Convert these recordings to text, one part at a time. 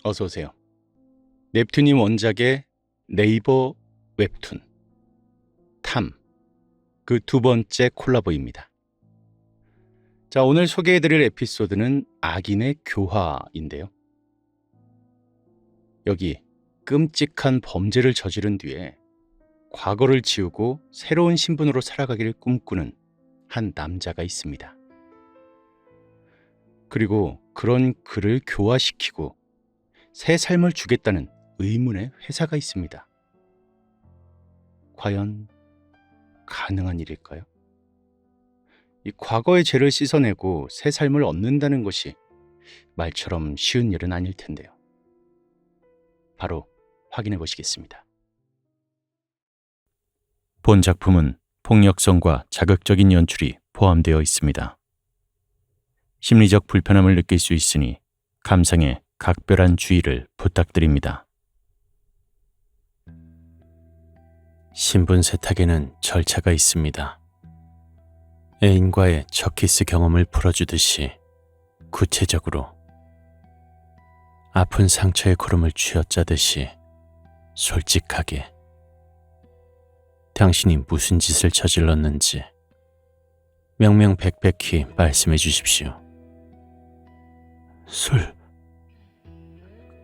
어서 오세요. 넵튠님 원작의 네이버 웹툰 탐, 그 두 번째 콜라보입니다. 자, 오늘 소개해드릴 에피소드는 악인의 교화인데요. 여기 끔찍한 범죄를 저지른 뒤에 과거를 지우고 새로운 신분으로 살아가기를 꿈꾸는 한 남자가 있습니다. 그리고 그런 그를 교화시키고 새 삶을 주겠다는 의문의 회사가 있습니다. 과연 가능한 일일까요? 이 과거의 죄를 씻어내고 새 삶을 얻는다는 것이 말처럼 쉬운 일은 아닐 텐데요. 바로 확인해 보시겠습니다. 본 작품은 폭력성과 자극적인 연출이 포함되어 있습니다. 심리적 불편함을 느낄 수 있으니 감상에 각별한 주의를 부탁드립니다. 신분 세탁에는 절차가 있습니다. 애인과의 첫 키스 경험을 풀어주듯이 구체적으로, 아픈 상처의 걸음을 쥐어짜듯이 솔직하게, 당신이 무슨 짓을 저질렀는지 명명백백히 말씀해 주십시오.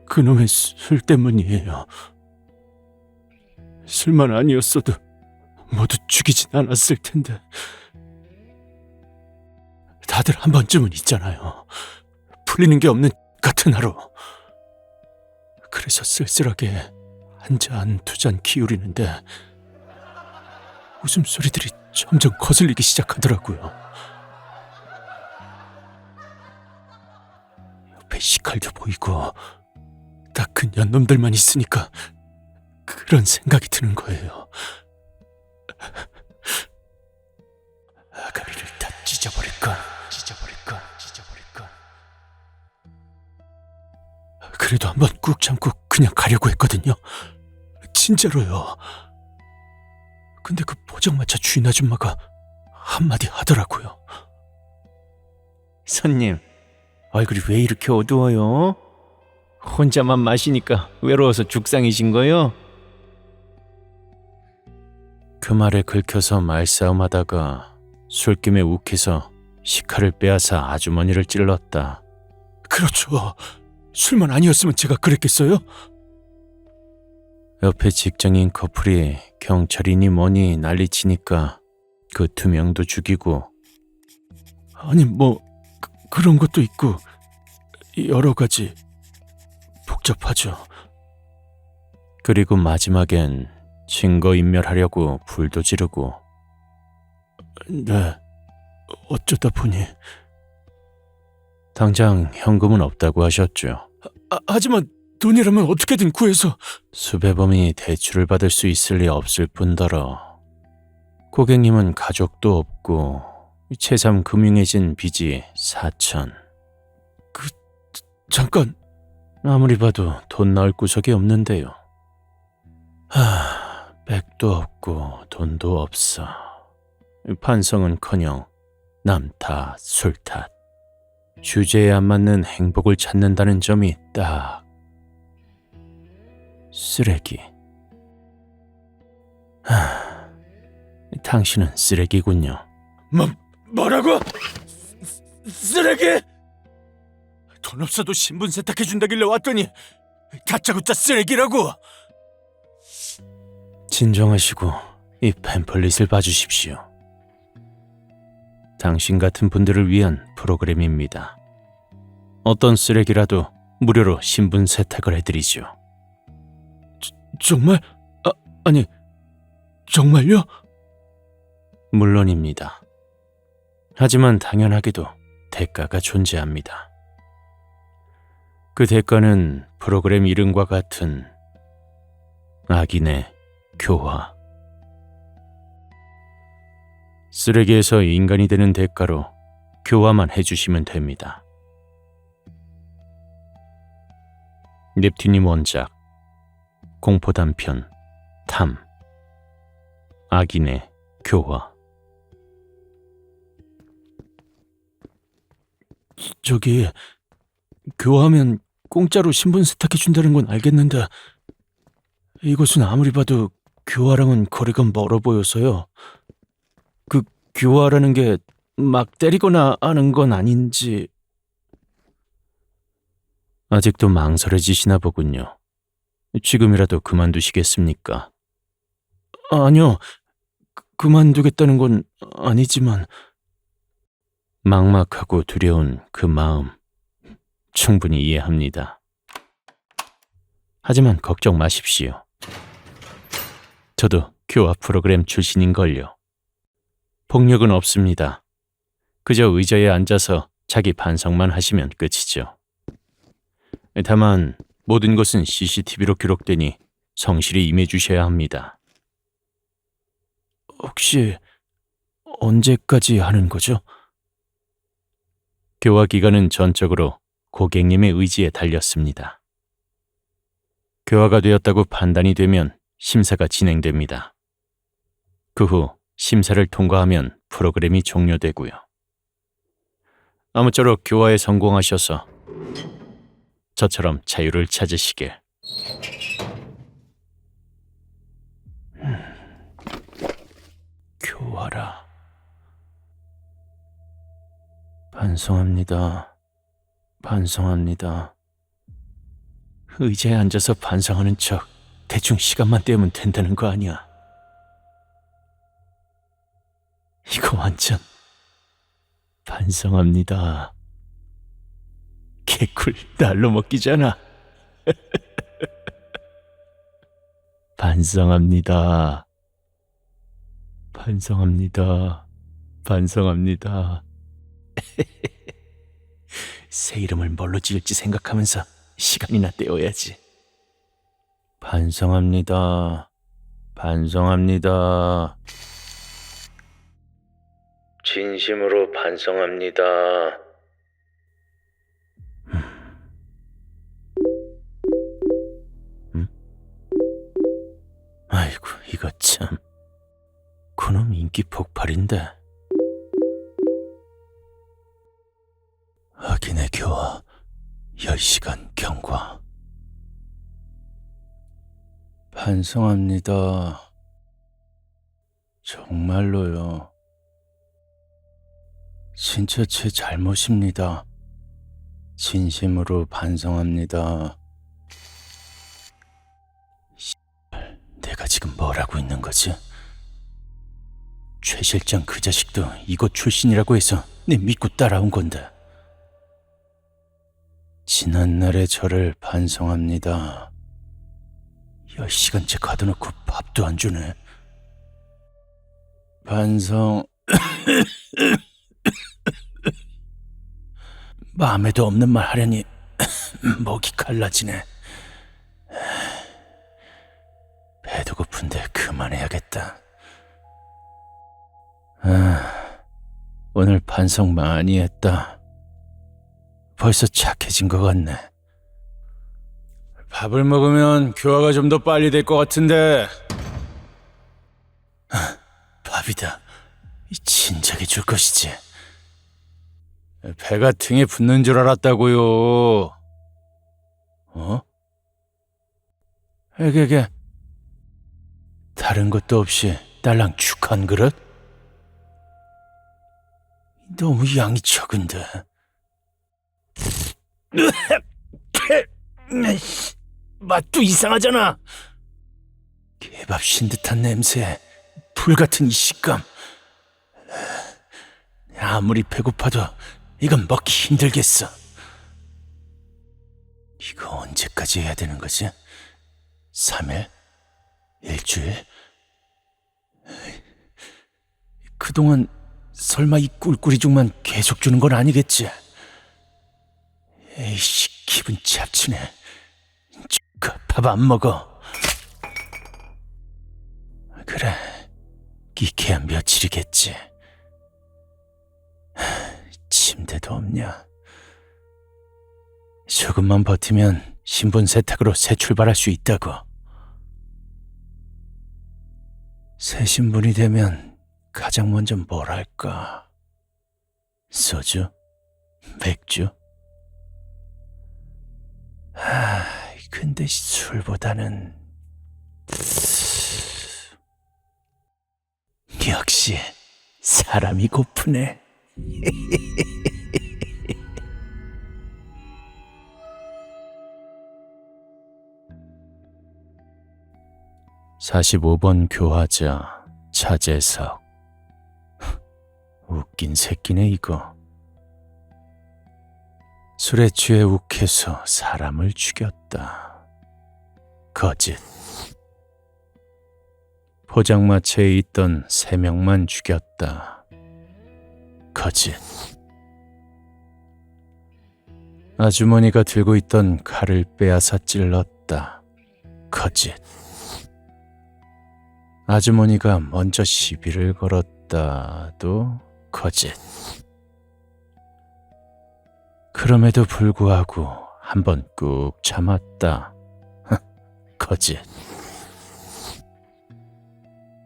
그놈의 술 때문이에요. 술만 아니었어도 모두 죽이진 않았을 텐데. 다들 한 번쯤은 있잖아요. 풀리는 게 없는 같은 하루. 그래서 쓸쓸하게 한 잔, 두 잔 기울이는데 웃음소리들이 점점 거슬리기 시작하더라고요. 옆에 시칼도 보이고 다 큰 연놈들만 있으니까 그런 생각이 드는 거예요. 아가리를 다 찢어버릴까. 그래도 한번 꾹 참고 그냥 가려고 했거든요. 진짜로요. 근데 그 포장마차 주인 아줌마가 한마디 하더라고요. 손님, 얼굴이 왜 이렇게 어두워요? 혼자만 마시니까 외로워서 죽상이신 거요? 그 말에 긁혀서 말싸움하다가 술김에 욱해서 시칼을 빼앗아 아주머니를 찔렀다. 그렇죠. 술만 아니었으면 제가 그랬겠어요? 옆에 직장인 커플이 경찰이니 뭐니 난리치니까 그 두 명도 죽이고. 아니 그런 것도 있고 여러 가지 복잡하죠. 그리고 마지막엔 증거인멸하려고 불도 지르고. 네, 어쩌다 보니. 당장 현금은 없다고 하셨죠. 하지만 돈이라면 어떻게든 구해서. 수배범이 대출을 받을 수 있을 리 없을 뿐더러 고객님은 가족도 없고 채삼 금융해진 빚이 4천. 잠깐. 아무리 봐도 돈 나올 구석이 없는데요. 백도 없고 돈도 없어. 판성은커녕 남 탓, 술 탓. 주제에 안 맞는 행복을 찾는다는 점이 딱 쓰레기. 당신은 쓰레기군요. 뭐라고? 쓰레기? 돈 없어도 신분 세탁해준다길래 왔더니 다짜고짜 쓰레기라고. 진정하시고 이 팸플릿을 봐주십시오. 당신 같은 분들을 위한 프로그램입니다. 어떤 쓰레기라도 무료로 신분 세탁을 해드리죠. 정말? 아니, 정말요? 물론입니다. 하지만 당연하게도 대가가 존재합니다. 그 대가는 프로그램 이름과 같은 악인의 교화. 쓰레기에서 인간이 되는 대가로 교화만 해주시면 됩니다. 넵튠님 원작, 공포단편 탐, 악인의 교화. 저기 교화하면 공짜로 신분 세탁해준다는 건 알겠는데 이곳은 아무리 봐도 교화랑은 거리가 멀어 보여서요. 그 교화라는 게 막 때리거나 하는 건 아닌지... 아직도 망설여지시나 보군요. 지금이라도 그만두시겠습니까? 아니요, 그만두겠다는 건 아니지만... 막막하고 두려운 그 마음 충분히 이해합니다. 하지만 걱정 마십시오. 저도 교화 프로그램 출신인걸요. 폭력은 없습니다. 그저 의자에 앉아서 자기 반성만 하시면 끝이죠. 다만 모든 것은 CCTV로 기록되니 성실히 임해주셔야 합니다. 혹시 언제까지 하는 거죠? 교화 기간은 전적으로 고객님의 의지에 달렸습니다. 교화가 되었다고 판단이 되면 심사가 진행됩니다. 그 후 심사를 통과하면 프로그램이 종료되고요. 아무쪼록 교화에 성공하셔서 저처럼 자유를 찾으시길. 교화라. 반성합니다. 반성합니다. 의자에 앉아서 반성하는 척 대충 시간만 때우면 된다는 거 아니야. 이거 완전 반성합니다. 개꿀 날로 먹기잖아. 반성합니다. 반성합니다. 반성합니다. 새 이름을 뭘로 지을지 생각하면서 시간이나 때워야지. 반성합니다. 반성합니다. 진심으로 반성합니다. 아이고, 이거 참. 그놈 인기 폭발인데. 악인의 교화 10시간 경과. 반성합니다. 정말로요. 진짜 제 잘못입니다. 진심으로 반성합니다. 내가 지금 뭘 하고 있는 거지? 최 실장 그 자식도 이곳 출신이라고 해서 내 믿고 따라온 건데. 지난날의 저를 반성합니다. 10시간째 가둬놓고 밥도 안 주네. 반성... 마음에도 없는 말 하려니 목이 갈라지네. 배도 고픈데 그만해야겠다. 오늘 반성 많이 했다. 벌써 착해진 것 같네. 밥을 먹으면 교화가 좀 더 빨리 될 것 같은데. 밥이다. 진작에 줄 것이지. 배가 등에 붙는 줄 알았다고요. 어? 에게게. 다른 것도 없이 딸랑 죽 한 그릇? 너무 양이 적은데. 맛도 이상하잖아. 개밥신 듯한 냄새, 불같은 이 식감. 아무리 배고파도 이건 먹기 힘들겠어. 이거 언제까지 해야 되는 거지? 3일? 일주일? 그동안 설마 이 꿀꿀이죽만 계속 주는 건 아니겠지? 에이씨, 기분 잡치네. 밥 안 먹어. 그래, 끼케야 며칠이겠지. 침대도 없냐. 조금만 버티면 신분 세탁으로 새 출발할 수 있다고. 새 신분이 되면 가장 먼저 뭘 할까? 소주? 맥주? 근데 술보다는 역시 사람이 고프네. 45번 교화자 차재석. 웃긴 새끼네 이거. 술에 취해 욱해서 사람을 죽였다. 거짓. 포장마차에 있던 3명만 죽였다. 거짓. 아주머니가 들고 있던 칼을 빼앗아 찔렀다. 거짓. 아주머니가 먼저 시비를 걸었다도 거짓. 그럼에도 불구하고 한 번 꾹 참았다. 거짓.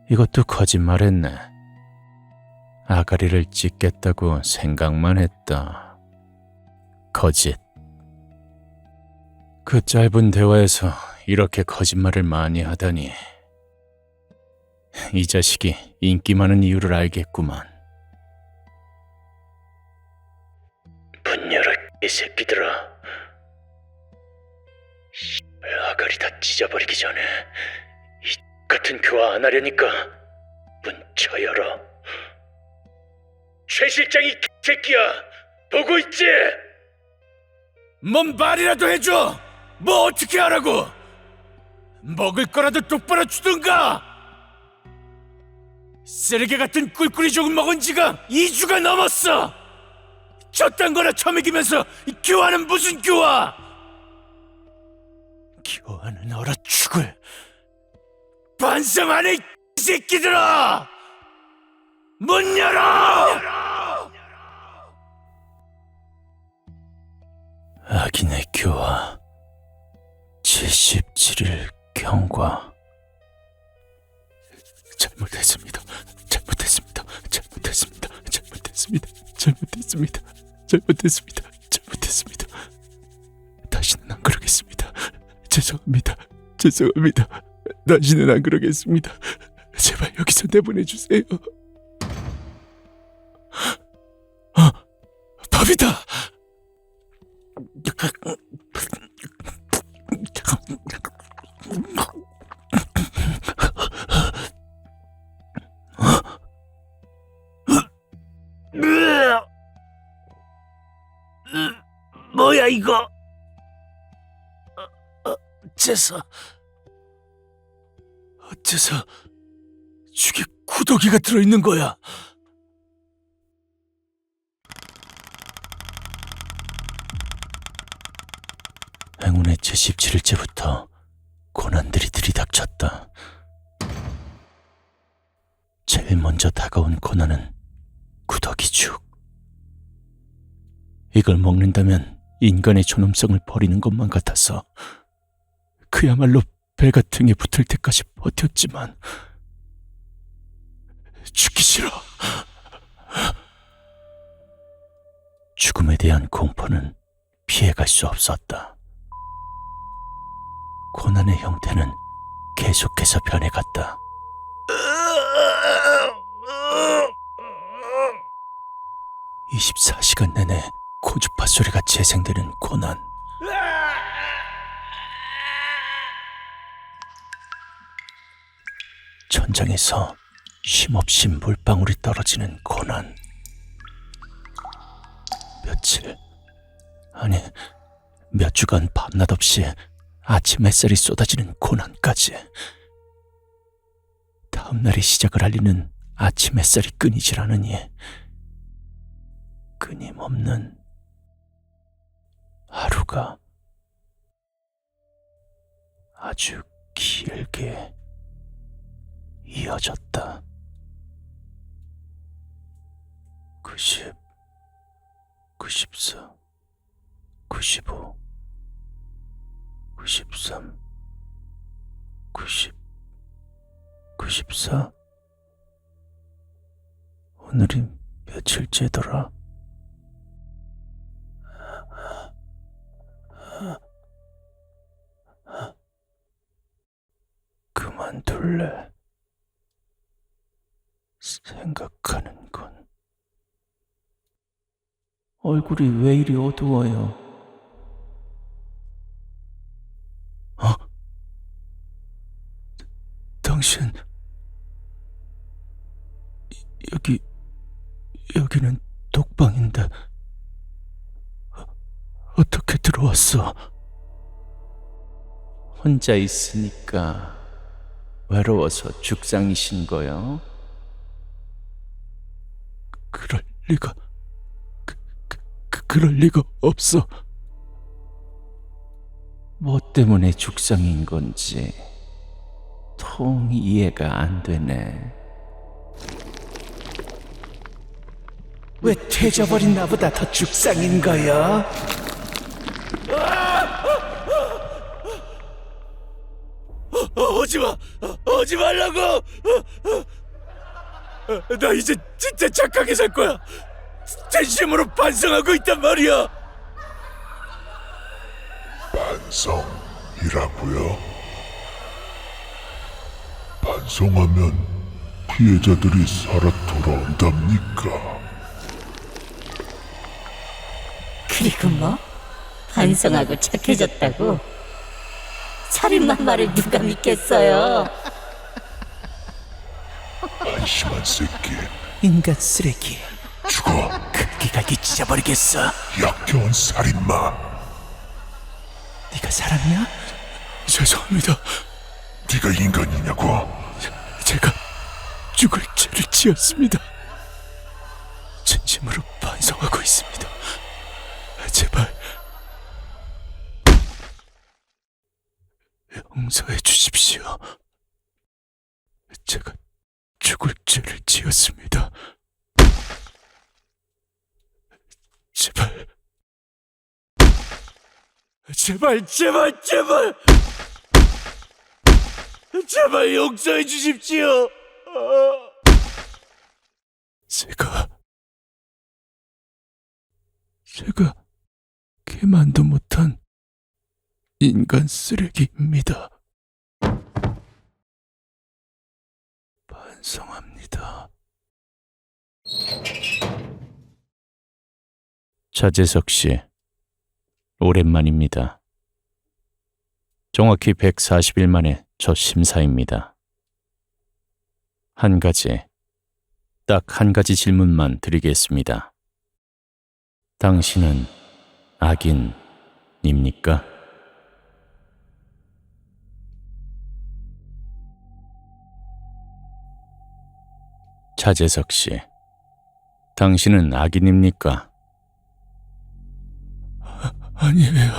이것도 거짓말했네. 아가리를 찢겠다고 생각만 했다. 거짓. 그 짧은 대화에서 이렇게 거짓말을 많이 하다니. 이 자식이 인기 많은 이유를 알겠구만. 문 열어, 이 새끼들아. 아가리 다 찢어버리기 전에 이 같은 교화 안 하려니까 문 쳐열어. 최 실장이 새끼야, 보고 있지? 뭔 말이라도 해줘. 뭐 어떻게 하라고? 먹을 거라도 똑바로 주든가. 쓰레기 같은 꿀꿀이 조금 먹은 지가 2주가 넘었어. 저딴 거나 처먹이면서 교화는 무슨 교화? 교화는 얼어 죽을. 반성 안 해, 이 새끼들아! 문 열어! 악인의 교화 77일 경과. 잘못했습니다. 잘못했습니다. 잘못했습니다. 잘못했습니다. 잘못했습니다. 잘못했습니다. 잘못했습니다. 다시는 안 그러겠습니다. 죄송합니다. 죄송합니다. 다시는 안 그러겠습니다. 제발 여기서 내보내주세요. 밥이다. 뭐야 이거? 어째서 죽에 구더기가 들어있는 거야? 행운의 제17일째부터 고난들이 들이닥쳤다. 제일 먼저 다가온 고난은 구더기죽. 이걸 먹는다면 인간의 존엄성을 버리는 것만 같아서 그야말로 배가 등에 붙을 때까지 버텼지만 죽기 싫어. 죽음에 대한 공포는 피해갈 수 없었다. 고난의 형태는 계속해서 변해갔다. 24시간 내내 고주파 소리가 재생되는 고난. 천장에서 쉼없이 물방울이 떨어지는 고난. 며칠, 아니 몇 주간 밤낮 없이 아침 햇살이 쏟아지는 고난까지. 다음날이 시작을 알리는 아침 햇살이 끊이질 않으니 끊임없는 하루가 아주 길게 이어졌다. 90, 94, 95, 93, 90, 94. 오늘이 며칠째더라? 몰래 생각하는군. 얼굴이 왜 이리 어두워요? 당신 여기는 독방인데 어떻게 들어왔어? 혼자 있으니까 외로워서 죽상이신 거요? 그럴 리가 그럴 리가 없어. 뭐 때문에 죽상인 건지 통 이해가 안 되네. 왜 퇴져버린 나보다 더 죽상인 거야? 오지마! 오지 말라고! 나 이제 진짜 착하게 살 거야! 진심으로 반성하고 있단 말이야! 반성이라고요? 반성하면 피해자들이 살아 돌아온답니까? 그리고 뭐? 반성하고 착해졌다고? 살인마 말을 누가 믿겠어요? 한심한 새끼, 인간 쓰레기. 죽어! 기갈기 찢어버리겠어. 역겨운 살인마! 네가 사람이야? 죄송합니다. 네가 인간이냐고? 제가 죽을 죄를 지었습니다. 진심으로 반성하고 있습니다. 제발 용서해 주십시오. 제가 죽을 죄를 지었습니다. 제발 제발 용서해 주십시오. 제가 개만도 못한 인간 쓰레기입니다. 반성합니다. 차재석 씨, 오랜만입니다. 정확히 140일 만에 첫 심사입니다. 딱 한 가지 질문만 드리겠습니다. 당신은 악인입니까? 차재석 씨, 당신은 악인입니까? 아니에요.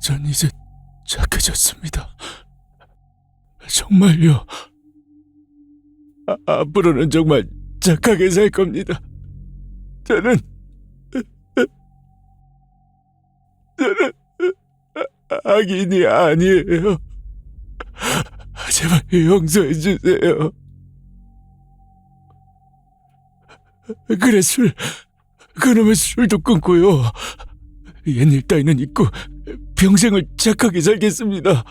전 이제 착해졌습니다. 정말요. 앞으로는 정말 착하게 살 겁니다. 저는 악인이 아니에요. 제발 용서해 주세요. 그래, 그놈의 술도 끊고요. 옛일 따위는 잊고 평생을 착하게 살겠습니다.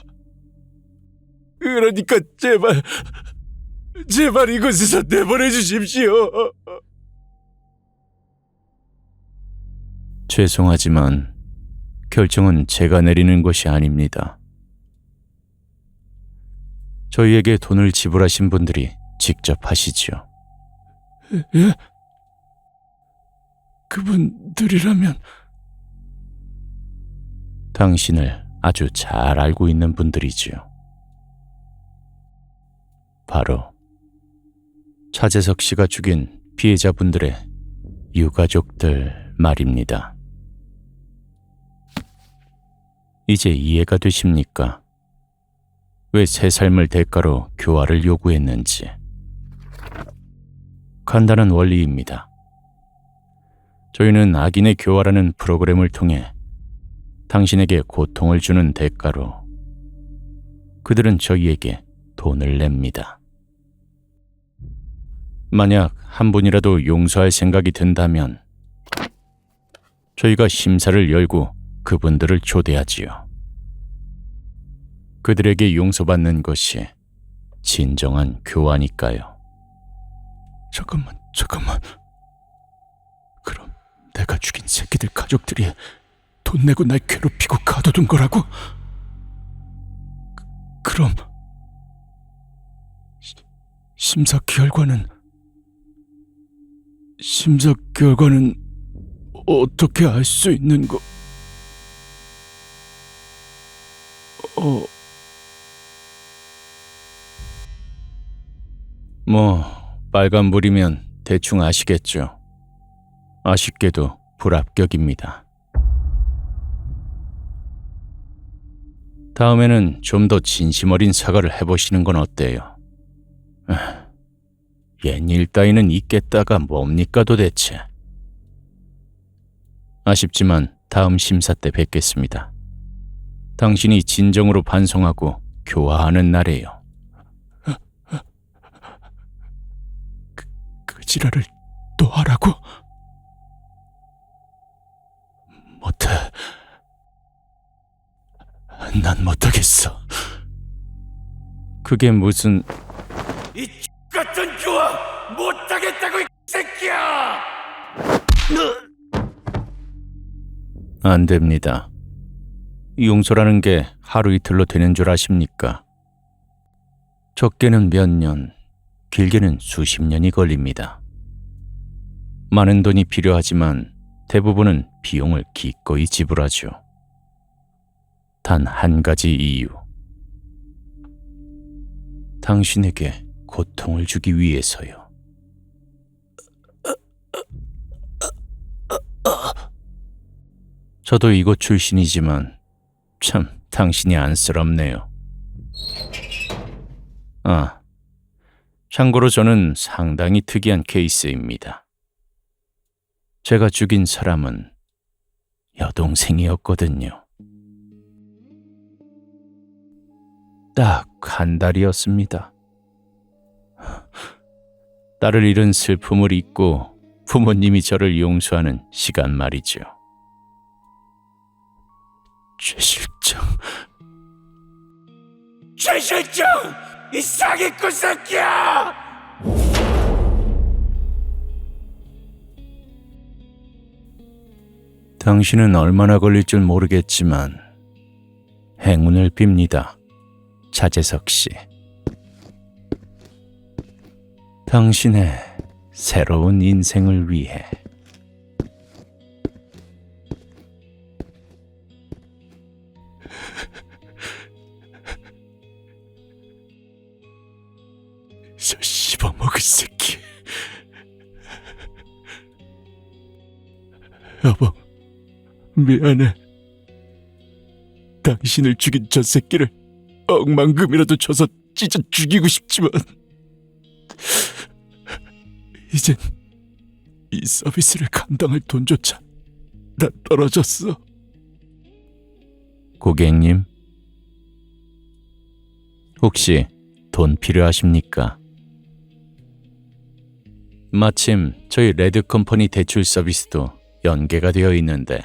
그러니까 제발 이곳에서 내보내 주십시오. 죄송하지만 결정은 제가 내리는 것이 아닙니다. 저희에게 돈을 지불하신 분들이 직접 하시지요. 예? 그분들이라면 당신을 아주 잘 알고 있는 분들이지요. 바로 차재석 씨가 죽인 피해자분들의 유가족들 말입니다. 이제 이해가 되십니까? 왜 새 삶을 대가로 교화를 요구했는지. 간단한 원리입니다. 저희는 악인의 교화라는 프로그램을 통해 당신에게 고통을 주는 대가로 그들은 저희에게 돈을 냅니다. 만약 한 분이라도 용서할 생각이 든다면 저희가 심사를 열고 그분들을 초대하지요. 그들에게 용서받는 것이 진정한 교화니까요. 잠깐만. 그럼 내가 죽인 새끼들 가족들이 돈 내고 날 괴롭히고 가둬둔 거라고? 그럼 심사 결과는 어떻게 알 수 있는 거? 빨간불이면 대충 아시겠죠. 아쉽게도 불합격입니다. 다음에는 좀 더 진심 어린 사과를 해보시는 건 어때요? 옛일 따위는 있겠다가 뭡니까 도대체? 아쉽지만 다음 심사 때 뵙겠습니다. 당신이 진정으로 반성하고 교화하는 날이에요. 그 지랄을 또 하라고? 못해. 난 못하겠어. 그게 무슨... 이 같은 교화 못하겠다고 이 새끼야! 안 됩니다. 용서라는 게 하루 이틀로 되는 줄 아십니까? 적게는 몇 년, 길게는 수십 년이 걸립니다. 많은 돈이 필요하지만 대부분은 비용을 기꺼이 지불하죠. 단 한 가지 이유. 당신에게 고통을 주기 위해서요. 저도 이곳 출신이지만 참 당신이 안쓰럽네요. 참고로 저는 상당히 특이한 케이스입니다. 제가 죽인 사람은 여동생이었거든요. 딱 한 달이었습니다. 딸을 잃은 슬픔을 잊고 부모님이 저를 용서하는 시간 말이죠. 최실장! 이 사기꾼 새끼야! 당신은 얼마나 걸릴 줄 모르겠지만 행운을 빕니다. 차재석 씨. 당신의 새로운 인생을 위해. 저 씹어먹을 새끼. 여보, 미안해. 당신을 죽인 저 새끼를 억만금이라도 줘서 찢어 죽이고 싶지만 이젠 이 서비스를 감당할 돈조차 다 떨어졌어. 고객님, 혹시 돈 필요하십니까? 마침 저희 레드컴퍼니 대출 서비스도 연계가 되어 있는데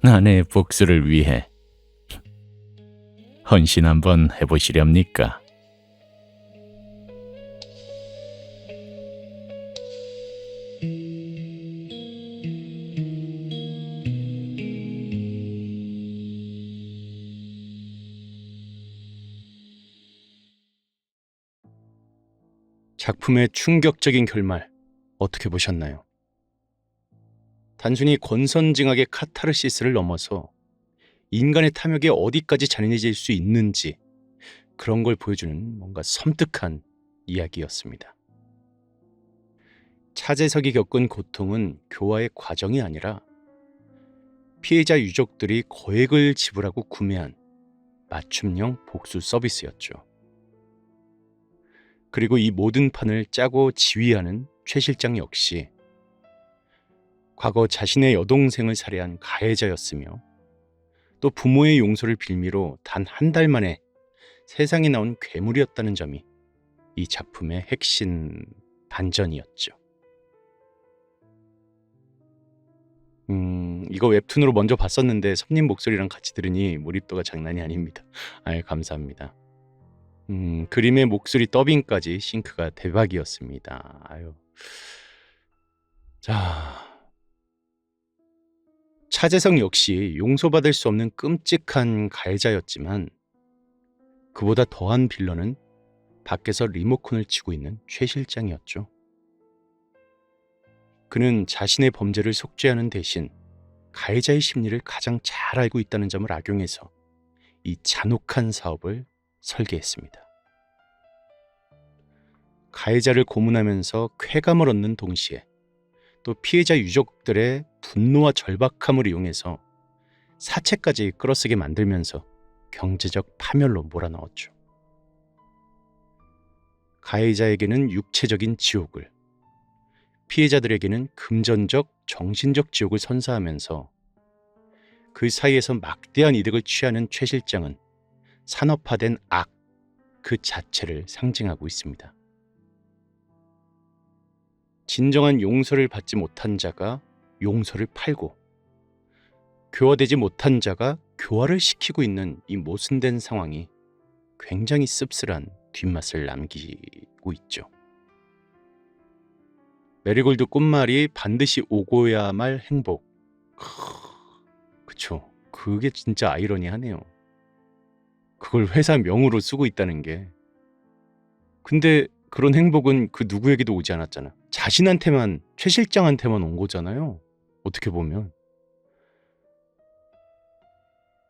아내의 복수를 위해 헌신 한번 해보시렵니까? 작품의 충격적인 결말 어떻게 보셨나요? 단순히 권선징악의 카타르시스를 넘어서 인간의 탐욕에 어디까지 잔인해질 수 있는지 그런 걸 보여주는 뭔가 섬뜩한 이야기였습니다. 차재석이 겪은 고통은 교화의 과정이 아니라 피해자 유족들이 거액을 지불하고 구매한 맞춤형 복수 서비스였죠. 그리고 이 모든 판을 짜고 지휘하는 최 실장 역시 과거 자신의 여동생을 살해한 가해자였으며 또 부모의 용서를 빌미로 단 한 달 만에 세상에 나온 괴물이었다는 점이 이 작품의 핵심 반전이었죠. 이거 웹툰으로 먼저 봤었는데 섭님 목소리랑 같이 들으니 몰입도가 장난이 아닙니다. 아유, 감사합니다. 그림의 목소리 더빙까지 싱크가 대박이었습니다. 아유. 자, 차재성 역시 용서받을 수 없는 끔찍한 가해자였지만 그보다 더한 빌런은 밖에서 리모컨을 치고 있는 최 실장이었죠. 그는 자신의 범죄를 속죄하는 대신 가해자의 심리를 가장 잘 알고 있다는 점을 악용해서 이 잔혹한 사업을 설계했습니다. 가해자를 고문하면서 쾌감을 얻는 동시에 또 피해자 유족들의 분노와 절박함을 이용해서 사채까지 끌어쓰게 만들면서 경제적 파멸로 몰아넣었죠. 가해자에게는 육체적인 지옥을, 피해자들에게는 금전적, 정신적 지옥을 선사하면서 그 사이에서 막대한 이득을 취하는 최 실장은 산업화된 악 그 자체를 상징하고 있습니다. 진정한 용서를 받지 못한 자가 용서를 팔고 교화되지 못한 자가 교화를 시키고 있는 이 모순된 상황이 굉장히 씁쓸한 뒷맛을 남기고 있죠. 메리골드 꽃말이 반드시 오고야 말 행복. 그쵸. 그게 진짜 아이러니하네요. 그걸 회사 명으로 쓰고 있다는 게. 근데 그런 행복은 그 누구에게도 오지 않았잖아. 자신한테만, 최 실장한테만 온 거잖아요. 어떻게 보면.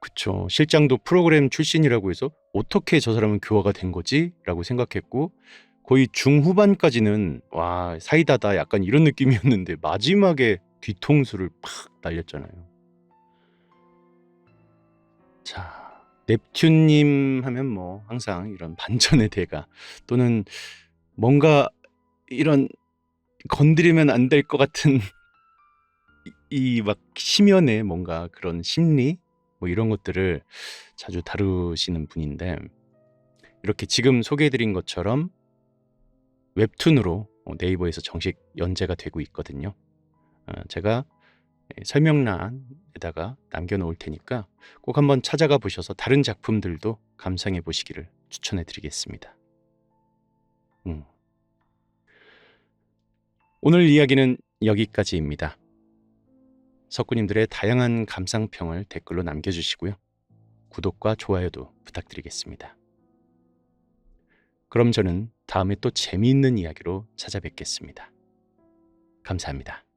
그쵸. 실장도 프로그램 출신이라고 해서 어떻게 저 사람은 교화가 된 거지? 라고 생각했고 거의 중후반까지는 와, 사이다다 약간 이런 느낌이었는데 마지막에 뒤통수를 팍 날렸잖아요. 자, 넵튠님 하면 뭐 항상 이런 반전의 대가 또는 뭔가 이런 건드리면 안 될 것 같은 이 막 심연의 뭔가 그런 심리 뭐 이런 것들을 자주 다루시는 분인데 이렇게 지금 소개해드린 것처럼 웹툰으로 네이버에서 정식 연재가 되고 있거든요. 제가 설명란에다가 남겨놓을 테니까 꼭 한번 찾아가 보셔서 다른 작품들도 감상해 보시기를 추천해 드리겠습니다. 오늘 이야기는 여기까지입니다. 석구님들의 다양한 감상평을 댓글로 남겨주시고요. 구독과 좋아요도 부탁드리겠습니다. 그럼 저는 다음에 또 재미있는 이야기로 찾아뵙겠습니다. 감사합니다.